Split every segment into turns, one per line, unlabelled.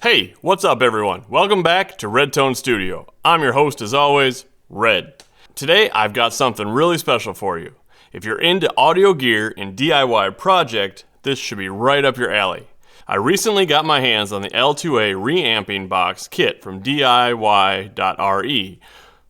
Hey, what's up everyone? Welcome back to REDtone Studio. I'm your host as always, Red. Today I've got something really special for you. If you're into audio gear and DIY project, this should be right up your alley. I recently got my hands on the L2A Reamping Box Kit from DIY.RE.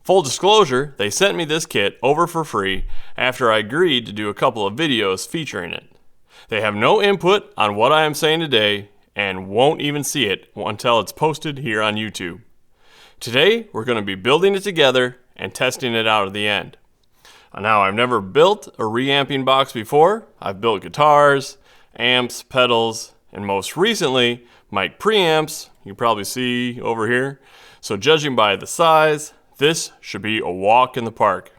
Full disclosure, they sent me this kit over for free after I agreed to do a couple of videos featuring it. They have no input on what I am saying today and won't even see it until it's posted here on YouTube. Today, we're going to be building it together and testing it out at the end. Now, I've never built a reamping box before. I've built guitars, amps, pedals, and most recently, mic preamps, you can probably see over here. So judging by the size, this should be a walk in the park.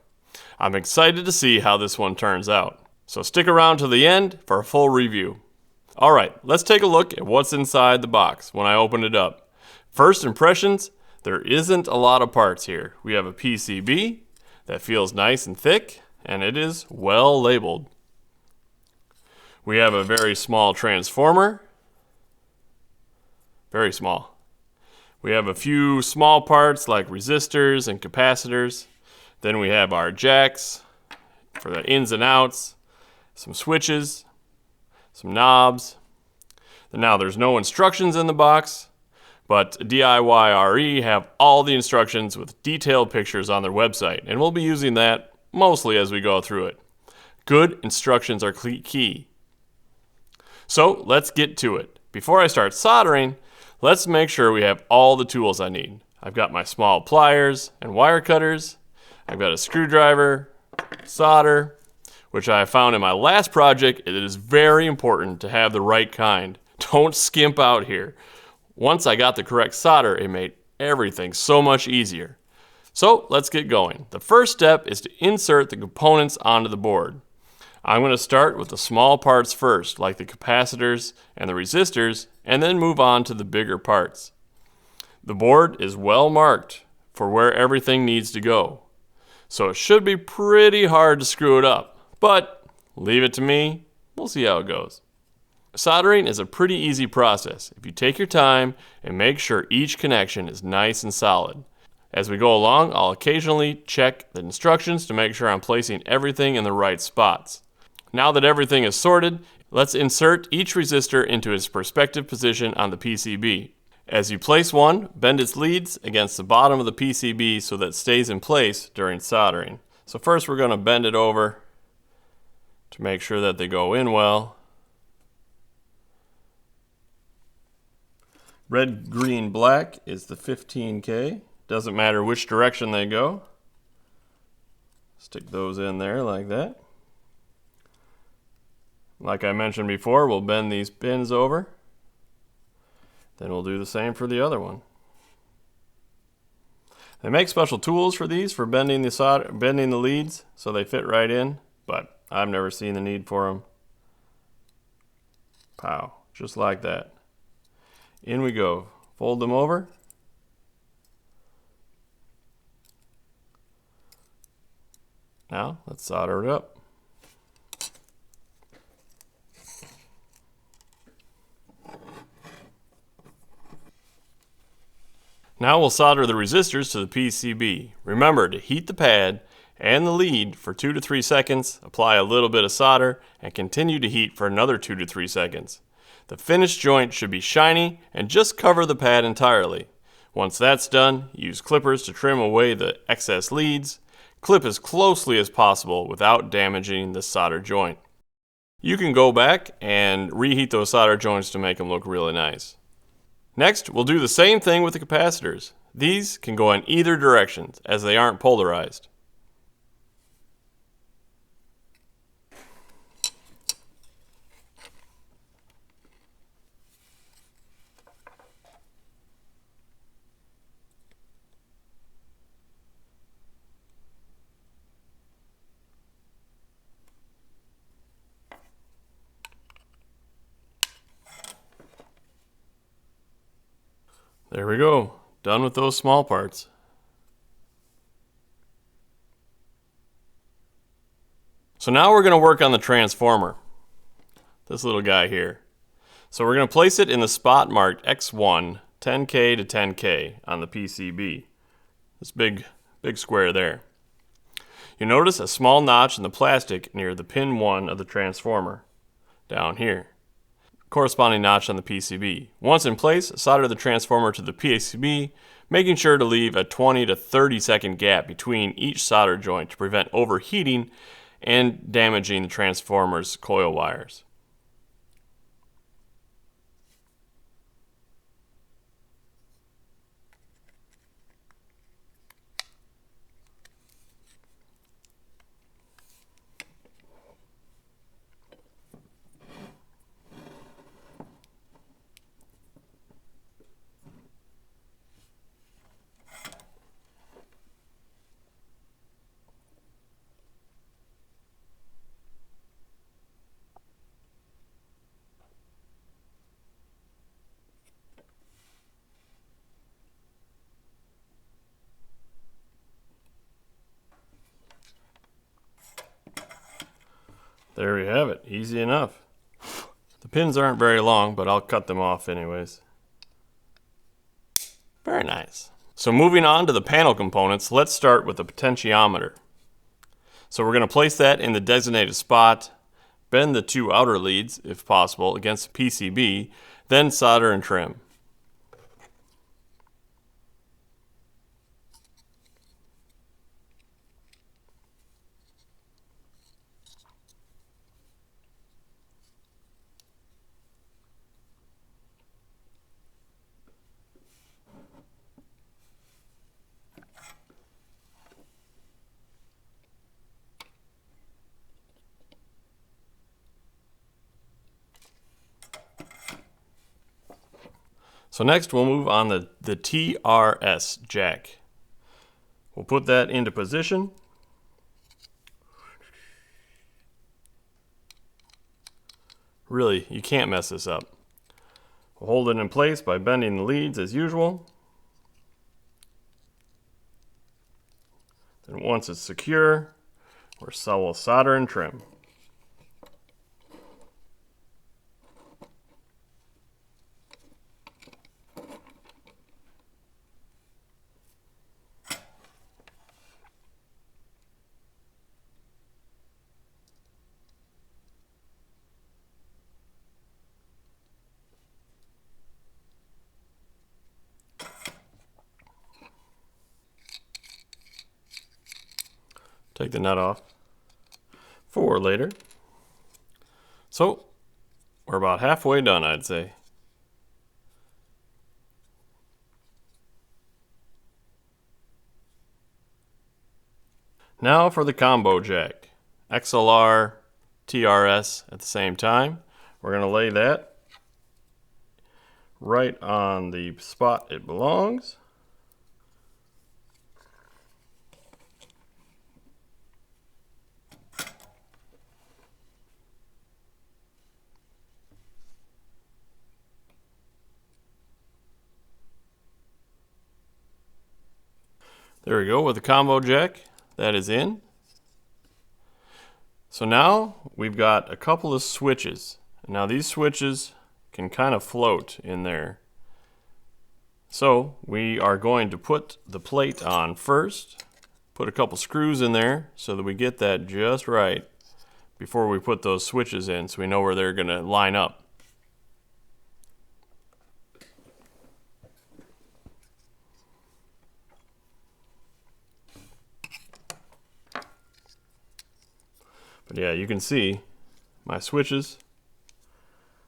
I'm excited to see how this one turns out. So stick around to the end for a full review. Alright, let's take a look at what's inside the box when I open it up. First impressions, there isn't a lot of parts here. We have a PCB that feels nice and thick, and it is well labeled. We have a very small transformer. Very small. We have a few small parts like resistors and capacitors. Then we have our jacks for the ins and outs, some switches, some knobs. Now there's no instructions in the box, but DIY.RE have all the instructions with detailed pictures on their website, and we'll be using that mostly as we go through it. Good instructions are key. So let's get to it. Before I start soldering, let's make sure we have all the tools I need. I've got my small pliers and wire cutters. I've got a screwdriver, solder, which I found in my last project. It is very important to have the right kind. Don't skimp out here. Once I got the correct solder, it made everything so much easier. So let's get going. The first step is to insert the components onto the board. I'm going to start with the small parts first, like the capacitors and the resistors, and then move on to the bigger parts. The board is well marked for where everything needs to go, so it should be pretty hard to screw it up. But leave it to me, we'll see how it goes. Soldering is a pretty easy process if you take your time and make sure each connection is nice and solid. As we go along, I'll occasionally check the instructions to make sure I'm placing everything in the right spots. Now that everything is sorted, let's insert each resistor into its respective position on the PCB. As you place one, bend its leads against the bottom of the PCB so that it stays in place during soldering. So first we're going to bend it over to make sure that they go in well. Red, green, black is the 15K. Doesn't matter which direction they go. Stick those in there like that. Like I mentioned before, we'll bend these pins over. Then we'll do the same for the other one. They make special tools for these for bending the leads so they fit right in, but I've never seen the need for them. Pow, just like that. In we go. Fold them over. Now, let's solder it up. Now we'll solder the resistors to the PCB. Remember to heat the pad and the lead for 2 to 3 seconds, apply a little bit of solder, and continue to heat for another 2 to 3 seconds. The finished joint should be shiny and just cover the pad entirely. Once that's done, use clippers to trim away the excess leads. Clip as closely as possible without damaging the solder joint. You can go back and reheat those solder joints to make them look really nice. Next, we'll do the same thing with the capacitors. These can go in either direction as they aren't polarized. There we go, done with those small parts. So now we're going to work on the transformer, this little guy here. So we're going to place it in the spot marked X1 10K to 10K on the PCB. This big square there. You notice a small notch in the plastic near the pin 1 of the transformer, down here. Corresponding notch on the PCB. Once in place, solder the transformer to the PCB, making sure to leave a 20 to 30 second gap between each solder joint to prevent overheating and damaging the transformer's coil wires. There we have it, easy enough. The pins aren't very long, but I'll cut them off anyways. Very nice. So moving on to the panel components, let's start with the potentiometer. So we're going to place that in the designated spot, bend the 2 outer leads, if possible, against the PCB, then solder and trim. So next we'll move on the TRS jack. We'll put that into position. Really, you can't mess this up. We'll hold it in place by bending the leads as usual. Then once it's secure, we'll solder and trim. Take the nut off for later. So we're about halfway done, I'd say. Now for the combo jack. XLR, TRS at the same time. We're going to lay that right on the spot it belongs. There we go with the combo jack. That is in. So now we've got a couple of switches. Now these switches can kind of float in there. So we are going to put the plate on first. Put a couple screws in there so that we get that just right before we put those switches in, so we know where they're going to line up. But yeah, you can see my switches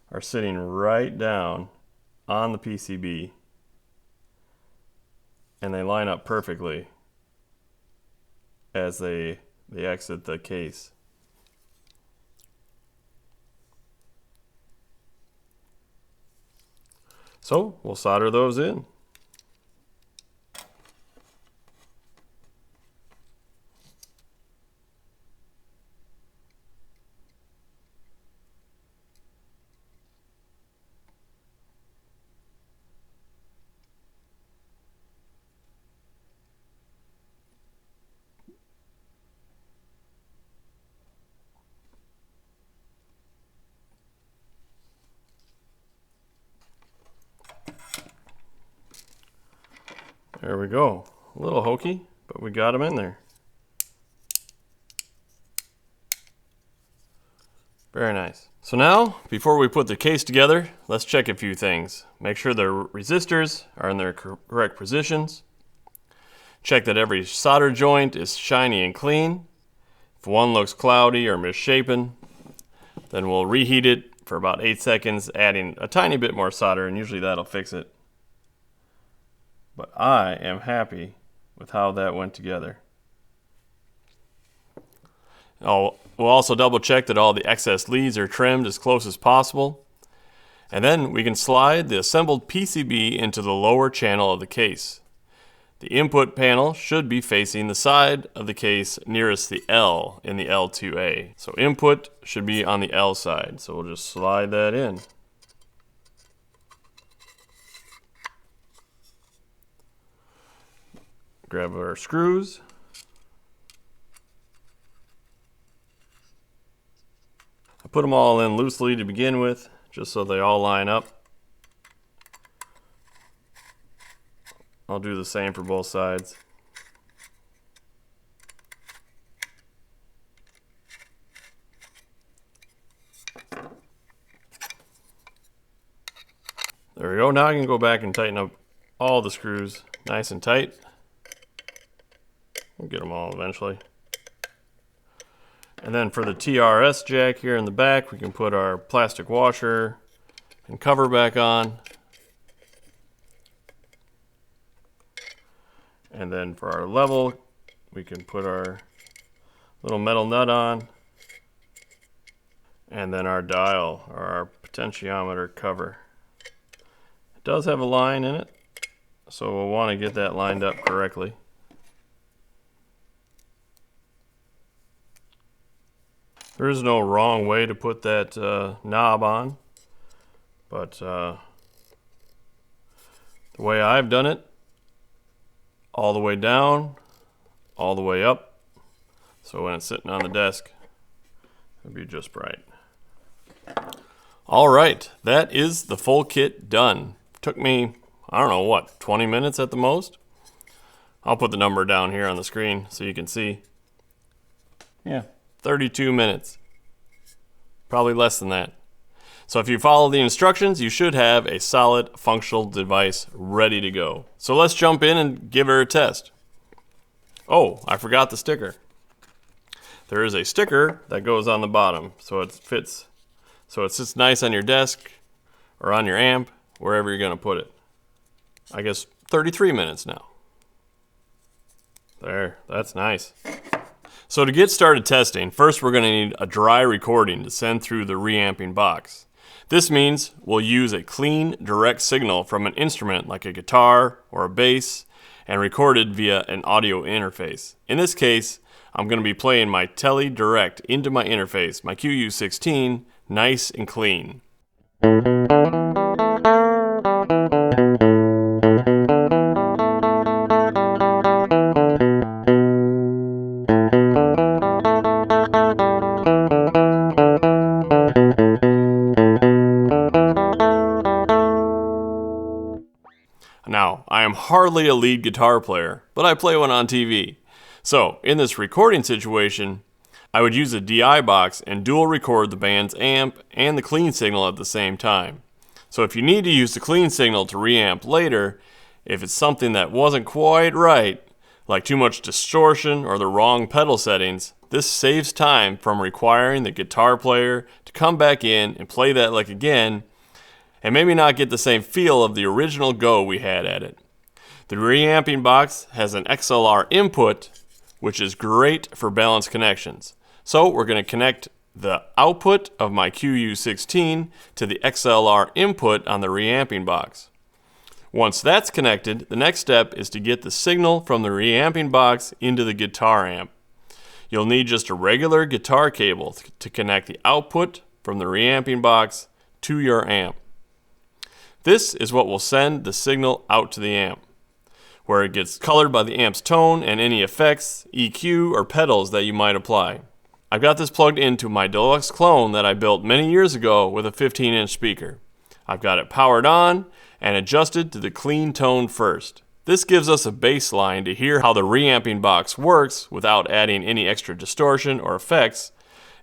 are sitting right down on the PCB, and they line up perfectly as they exit the case. So we'll solder those in. There we go. A little hokey, but we got them in there. Very nice. So now, before we put the case together, let's check a few things. Make sure the resistors are in their correct positions. Check that every solder joint is shiny and clean. If one looks cloudy or misshapen, then we'll reheat it for about 8 seconds, adding a tiny bit more solder, and usually that'll fix it. But I am happy with how that went together. We'll also double check that all the excess leads are trimmed as close as possible. And then we can slide the assembled PCB into the lower channel of the case. The input panel should be facing the side of the case nearest the L in the L2A. So input should be on the L side. So we'll just slide that in. Grab our screws. I put them all in loosely to begin with, just so they all line up. I'll do the same for both sides. There we go. Now I can go back and tighten up all the screws nice and tight. We'll get them all eventually. And then for the TRS jack here in the back, we can put our plastic washer and cover back on. And then for our level, we can put our little metal nut on. And then our dial, or our potentiometer cover. It does have a line in it, so we'll want to get that lined up correctly. There is no wrong way to put that knob on, but the way I've done it, all the way down, all the way up, so when it's sitting on the desk, it'll be just right. All right, that is the full kit done. Took me, I don't know what, 20 minutes at the most? I'll put the number down here on the screen so you can see. Yeah. 32 minutes. Probably less than that. So if you follow the instructions, you should have a solid functional device ready to go. So let's jump in and give her a test. Oh, I forgot the sticker. There is a sticker that goes on the bottom, so it fits. So it sits nice on your desk or on your amp, wherever you're going to put it. I guess 33 minutes now. There, that's nice. So to get started testing, first we're going to need a dry recording to send through the reamping box. This means we'll use a clean, direct signal from an instrument like a guitar or a bass and record it via an audio interface. In this case, I'm going to be playing my Tele direct into my interface, my QU16, nice and clean. Now, I am hardly a lead guitar player, but I play one on TV. So, in this recording situation, I would use a DI box and dual record the band's amp and the clean signal at the same time. So if you need to use the clean signal to reamp later, if it's something that wasn't quite right, like too much distortion or the wrong pedal settings, this saves time from requiring the guitar player to come back in and play that lick again, and maybe not get the same feel of the original go we had at it. The reamping box has an XLR input, which is great for balanced connections. So we're going to connect the output of my QU16 to the XLR input on the reamping box. Once that's connected, the next step is to get the signal from the reamping box into the guitar amp. You'll need just a regular guitar cable to connect the output from the reamping box to your amp. This is what will send the signal out to the amp, where it gets colored by the amp's tone and any effects, EQ, or pedals that you might apply. I've got this plugged into my deluxe clone that I built many years ago with a 15-inch speaker. I've got it powered on and adjusted to the clean tone first. This gives us a baseline to hear how the reamping box works without adding any extra distortion or effects,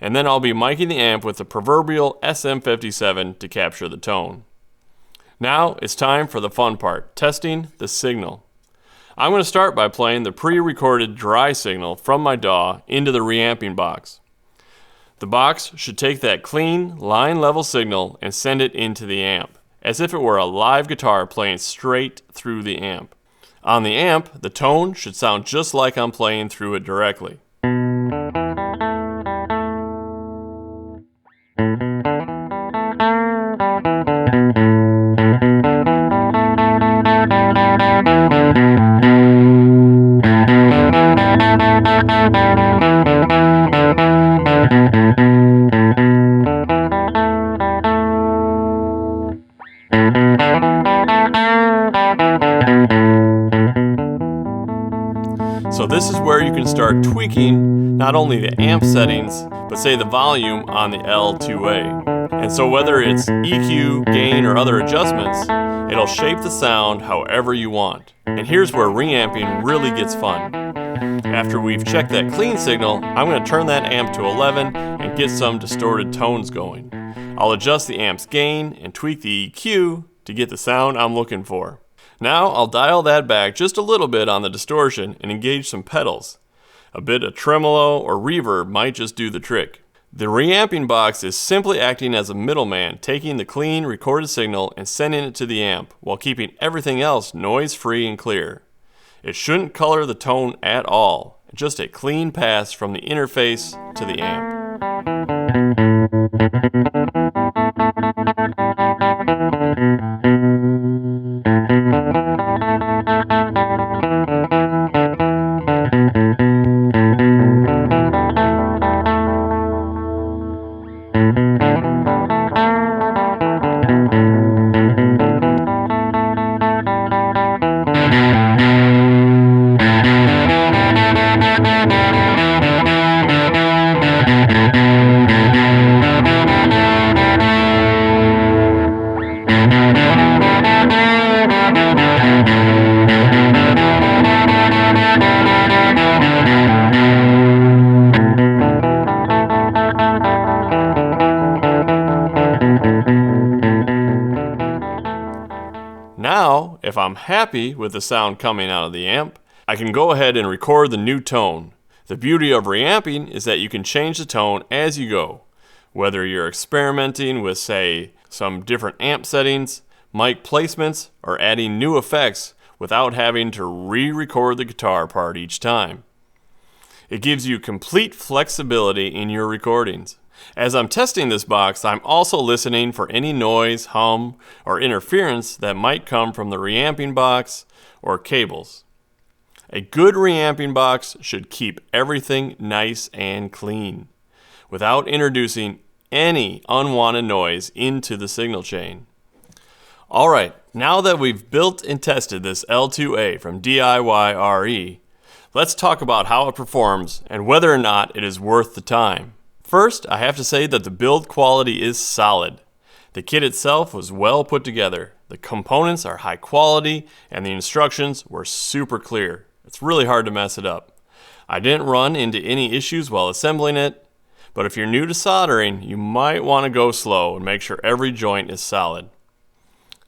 and then I'll be miking the amp with the proverbial SM57 to capture the tone. Now it's time for the fun part, testing the signal. I'm going to start by playing the pre-recorded dry signal from my DAW into the reamping box. The box should take that clean, line level signal and send it into the amp, as if it were a live guitar playing straight through the amp. On the amp, the tone should sound just like I'm playing through it directly. So this is where you can start tweaking not only the amp settings, but say the volume on the L2A. And so whether it's EQ, gain, or other adjustments, it'll shape the sound however you want. And here's where reamping really gets fun. After we've checked that clean signal, I'm going to turn that amp to 11 and get some distorted tones going. I'll adjust the amp's gain and tweak the EQ to get the sound I'm looking for. Now I'll dial that back just a little bit on the distortion and engage some pedals. A bit of tremolo or reverb might just do the trick. The reamping box is simply acting as a middleman, taking the clean recorded signal and sending it to the amp while keeping everything else noise-free and clear. It shouldn't color the tone at all, just a clean pass from the interface to the amp. Now, if I'm happy with the sound coming out of the amp, I can go ahead and record the new tone. The beauty of reamping is that you can change the tone as you go, whether you're experimenting with, say, some different amp settings, mic placements, or adding new effects without having to re-record the guitar part each time. It gives you complete flexibility in your recordings. As I'm testing this box, I'm also listening for any noise, hum, or interference that might come from the reamping box or cables. A good reamping box should keep everything nice and clean, without introducing any unwanted noise into the signal chain. Alright, now that we've built and tested this L2A from DIY.RE, let's talk about how it performs and whether or not it is worth the time. First, I have to say that the build quality is solid. The kit itself was well put together. The components are high quality and the instructions were super clear. It's really hard to mess it up. I didn't run into any issues while assembling it, but if you're new to soldering, you might want to go slow and make sure every joint is solid.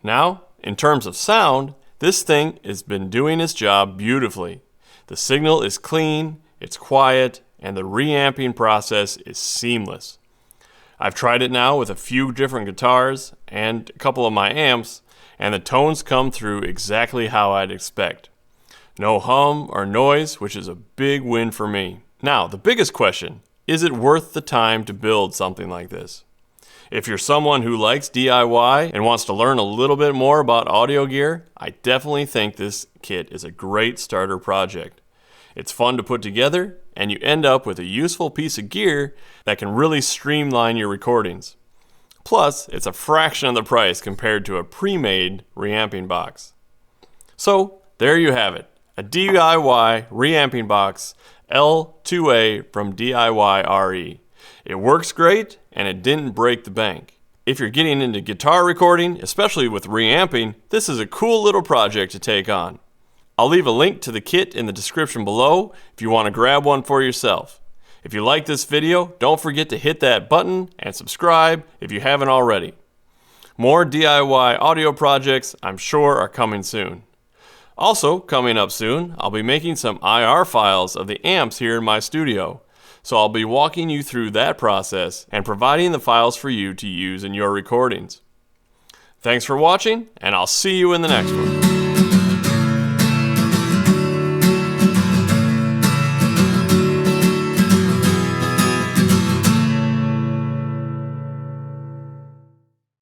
Now, in terms of sound, this thing has been doing its job beautifully. The signal is clean, it's quiet, and the reamping process is seamless. I've tried it now with a few different guitars and a couple of my amps, and the tones come through exactly how I'd expect. No hum or noise, which is a big win for me. Now, the biggest question, is it worth the time to build something like this? If you're someone who likes DIY and wants to learn a little bit more about audio gear, I definitely think this kit is a great starter project. It's fun to put together, and you end up with a useful piece of gear that can really streamline your recordings. Plus, it's a fraction of the price compared to a pre-made reamping box. So, there you have it, a DIY reamping box L2A from DIY.RE. It works great, and it didn't break the bank. If you're getting into guitar recording, especially with reamping, this is a cool little project to take on. I'll leave a link to the kit in the description below if you want to grab one for yourself. If you like this video, don't forget to hit that button and subscribe if you haven't already. More DIY audio projects, I'm sure, are coming soon. Also, coming up soon, I'll be making some IR files of the amps here in my studio. So I'll be walking you through that process and providing the files for you to use in your recordings. Thanks for watching, and I'll see you in the next one.